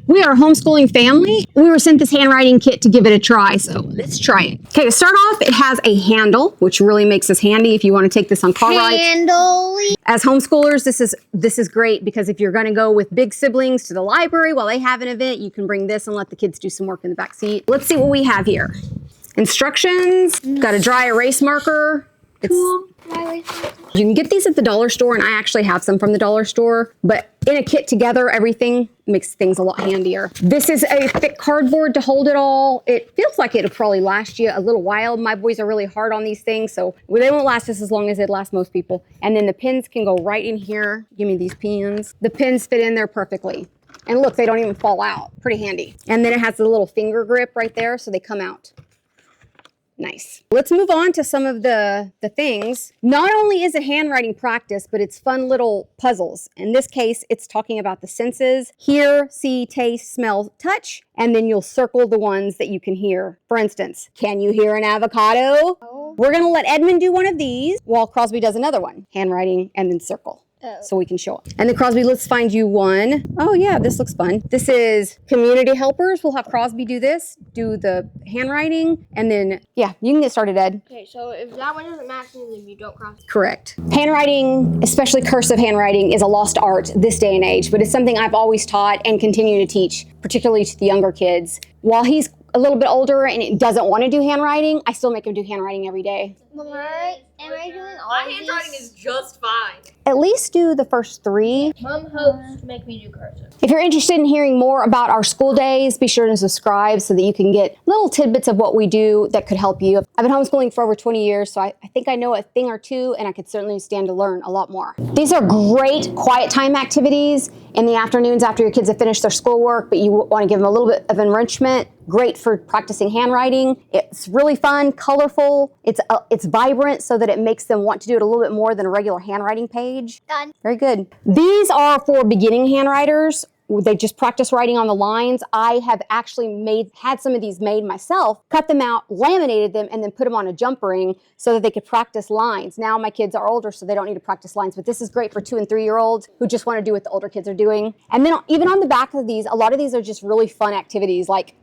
We are a homeschooling family. We were sent this handwriting kit to give it a try, so let's try it. Okay, to start off, it has a handle, which really makes us handy if you want to take this on car rides. Handle. As homeschoolers, this is great because if you're going to go with big siblings to the library while they have an event, you can bring this and let the kids do some work in the back seat. Let's see what we have here. Instructions, got a dry erase marker. You can get these at the dollar store, and I actually have some from the dollar store, but in a kit together, everything makes things a lot handier. This is a thick cardboard to hold it all. It feels like it'll probably last you a little while. My boys are really hard on these things, so they won't last us as long as it lasts most people. And then the pins can go right in here. Give me these pins. The pins fit in there perfectly. And look, they don't even fall out. Pretty handy. And then it has the little finger grip right there, so they come out. Nice. Let's move on to some of the things. Not only is it handwriting practice, but it's fun little puzzles. In this case, it's talking about the senses. Hear, see, taste, smell, touch, and then you'll circle the ones that you can hear. For instance, can you hear an avocado? Oh. We're going to let Edmund do one of these while Crosby does another one. Handwriting and then circle. So we can show it. And then Crosby, let's find you one. Oh yeah, this looks fun. This is community helpers. We'll have Crosby do this, do the handwriting, and then, yeah, you can get started, Ed. Okay, so if that one doesn't match, then you don't cross. Correct. Handwriting, especially cursive handwriting, is a lost art this day and age, but it's something I've always taught and continue to teach, particularly to the younger kids. While he's a little bit older and it doesn't want to do handwriting, I still make him do handwriting every day. Am I doing all My of handwriting these? is just fine. At least do the first 3. Mom hopes to make me do cursive. If you're interested in hearing more about our school days, be sure to subscribe so that you can get little tidbits of what we do that could help you. I've been homeschooling for over 20 years, so I think I know a thing or two, and I could certainly stand to learn a lot more. These are great quiet time activities in the afternoons after your kids have finished their schoolwork, but you want to give them a little bit of enrichment. Great for practicing handwriting. It's really fun, colorful. It's vibrant so that it makes them want to do it a little bit more than a regular handwriting page. Done. Very good. These are for beginning handwriters. They just practice writing on the lines. I have actually had some of these made myself, cut them out, laminated them, and then put them on a jump ring so that they could practice lines. Now my kids are older, so they don't need to practice lines, but this is great for 2- and 3-year-olds who just want to do what the older kids are doing. And then even on the back of these, a lot of these are just really fun activities like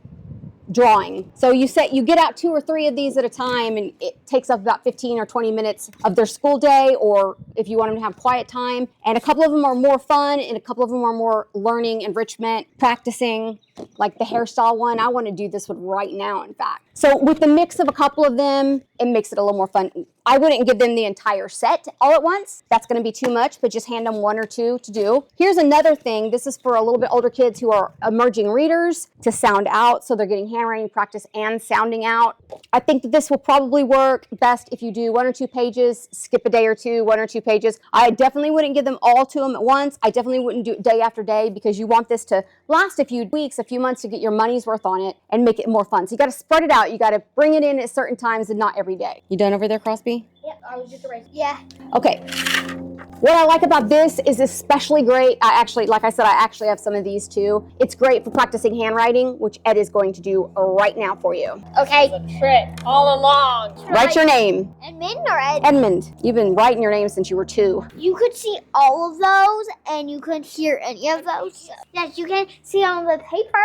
drawing. So you get out 2 or 3 of these at a time, and it takes up about 15 or 20 minutes of their school day, or if you want them to have quiet time. And a couple of them are more fun, and a couple of them are more learning, enrichment, practicing, like the hairstyle one. I want to do this one right now, in fact. So with the mix of a couple of them, it makes it a little more fun. I wouldn't give them the entire set all at once. That's going to be too much, but just hand them 1 or 2 to do. Here's another thing. This is for a little bit older kids who are emerging readers to sound out. So they're getting handwriting practice and sounding out. I think that this will probably work best if you do 1 or 2 pages, skip a day or 2, 1 or 2 pages. I definitely wouldn't give them all to them at once. I definitely wouldn't do it day after day because you want this to last a few weeks, a few months to get your money's worth on it and make it more fun. So you got to spread it out. You got to bring it in at certain times and not every day. You done over there, Crosby? Yep, I was just erasing. Yeah. Okay. What I like about this is especially great. Like I said, I actually have some of these too. It's great for practicing handwriting, which Ed is going to do right now for you. Okay. It's a trick all along. Write your name. Edmund or Ed? Edmund. You've been writing your name since you were 2. You could see all of those, and you couldn't hear any of those. Yes, you can see on the paper.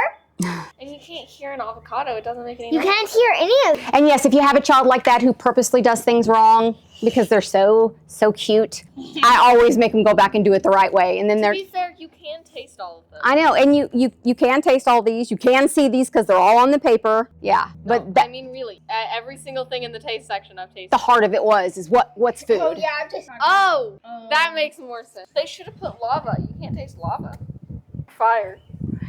And you can't hear an avocado. It doesn't make any You noise. can't hear any of them. And yes, if you have a child like that who purposely does things wrong because they're so cute, I always make them go back and do it the right way. And then To be fair, you can taste all of them. I know, and you can taste all these. You can see these because they're all on the paper. Yeah, but No, I mean, really, every single thing in the taste section I've tasted. the heart of it is what's food. Oh, yeah, I'm just... Oh, that makes more sense. They should have put lava. You can't taste lava. Fire.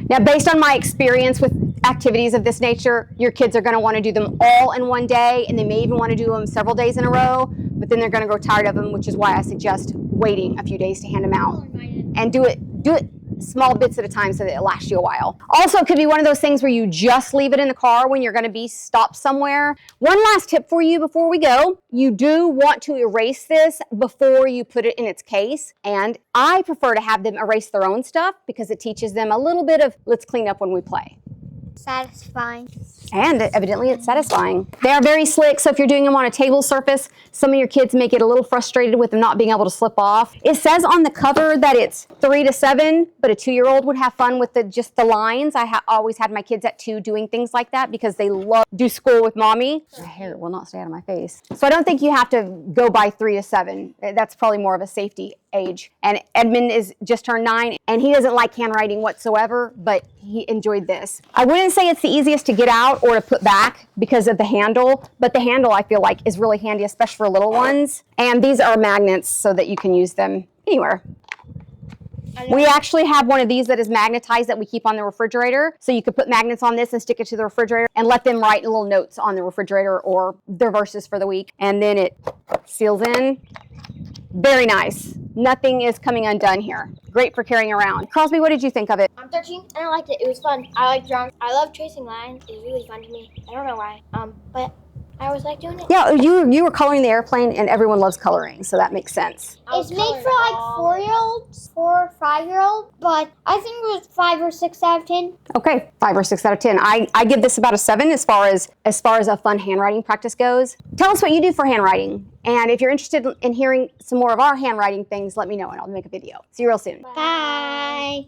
Now, based on my experience with activities of this nature, your kids are going to want to do them all in one day, and they may even want to do them several days in a row, but then they're going to grow tired of them, which is why I suggest waiting a few days to hand them out. And do it small bits at a time so that it lasts you a while. Also, it could be one of those things where you just leave it in the car when you're going to be stopped somewhere. One last tip for you before we go. You do want to erase this before you put it in its case. And I prefer to have them erase their own stuff because it teaches them a little bit of let's clean up when we play. Satisfying. And evidently it's satisfying. They are very slick, so if you're doing them on a table surface, some of your kids may get a little frustrated with them not being able to slip off. It says on the cover that it's 3 to 7, but a 2-year-old would have fun with just the lines. I always had my kids at 2 doing things like that because they love do school with mommy. My hair will not stay out of my face. So I don't think you have to go by 3 to 7. That's probably more of a safety age. And Edmund is just turned 9, and he doesn't like handwriting whatsoever, but he enjoyed this. I wouldn't say it's the easiest to get out or to put back because of the handle, but the handle I feel like is really handy, especially for little ones. And these are magnets so that you can use them anywhere. We actually have one of these that is magnetized that we keep on the refrigerator. So you could put magnets on this and stick it to the refrigerator and let them write little notes on the refrigerator or their verses for the week. And then it seals in. Very nice. Nothing is coming undone here. Great for carrying around. Crosby, what did you think of it? I'm 13 and I liked it. It was fun. I like drawing. I love tracing lines. It's really fun to me. I don't know why. But I always like doing it. Yeah, you were coloring the airplane, and everyone loves coloring, so that makes sense. It's made for like 4-year-olds, 4 or 5-year-olds, but I think it was 5 or 6 out of 10. Okay, 5 or 6 out of 10. I give this about a 7 as far as a fun handwriting practice goes. Tell us what you do for handwriting, and if you're interested in hearing some more of our handwriting things, let me know, and I'll make a video. See you real soon. Bye.